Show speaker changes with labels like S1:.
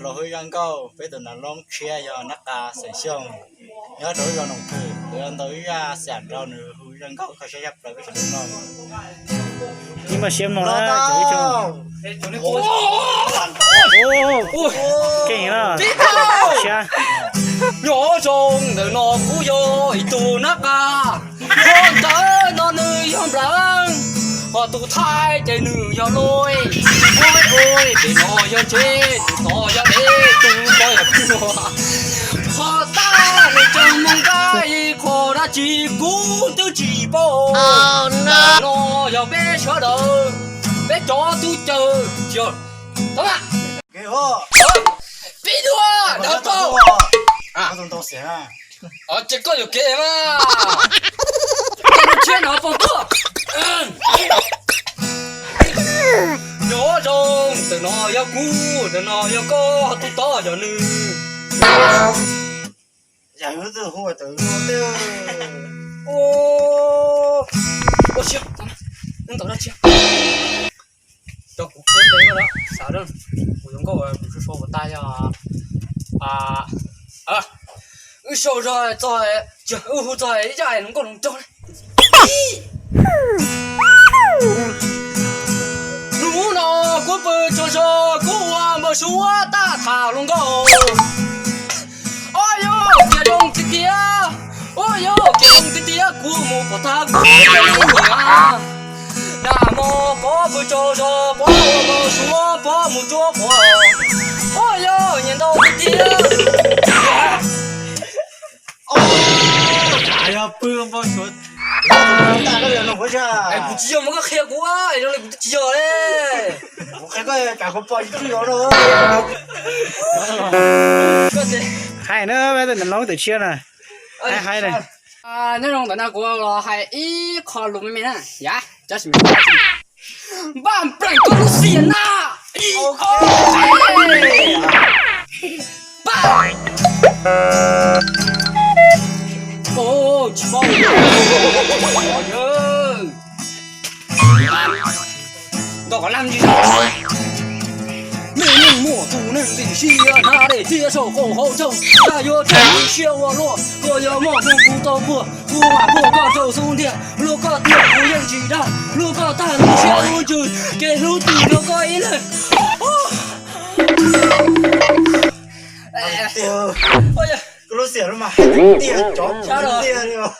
S1: là hơi găng câu bây giờ là long chia cho nắp cà sợi xương nhớ đối vào nồng cử rồi tới sản rau nữa hơi găng câuเขาใช้ยับเลยไม่ใช่ลูกน้อง
S2: nhưng mà xem nó là chửi chung ô kinh lắm xem
S3: nhỏ trông đời nó cú yo tụ nắp ca con tới nó nơi hôm lăng họ tụ thai để nữ yo lôi ôi để nó yo chết nó yo đế tụ coi là phu họ ta để trong mong cái khó đã chỉ cú tư chỉ bộ nó yo bé sợ đời bé chó tu chờ chưa đúng không
S1: cái hô
S3: bí đua đỡ câu
S1: à không đâu xé
S3: 这个有给嘛？这天哪，放歌。nhỏ rong từ nó yêu cũ từ nó yêu có tu to giờ nữ
S1: giờ nó từ hồi từ nó tiêu
S3: ô chiếc nâng tao ra chiếc cho cuộc chiến đấy mà đó sao đâu我用过不是说我大家sau rồi在在家能够能做嘞。如那我不就说我没说大塔龙沟。哎呦，这种弟弟啊，哎呦，这种弟弟啊，古木不他古木啊。那么我不就说我没说我没做过。哎呦，年头弟弟啊。
S1: 哎呀，不用帮说，大个人弄回去。
S3: 哎，不急么个黑锅啊，让你不急嘞。
S1: 我开个大个包一只羊肉。
S2: 还呢bây giờ nó nấu từ chia này hay này
S3: 那种的那锅了还一烤卤面呢呀，这是没万不能搞死人呐！哦，起爆了！哎呦，到个烂剧场。命令莫不能理性啊，哪里接受后奏？那有这里学我落，我要莫不不都不，不马不告走松天，如果爹不认起他，如果大路学无助，给路底留个一人。哎呀，
S1: 个老死了嘛，爹找爹了。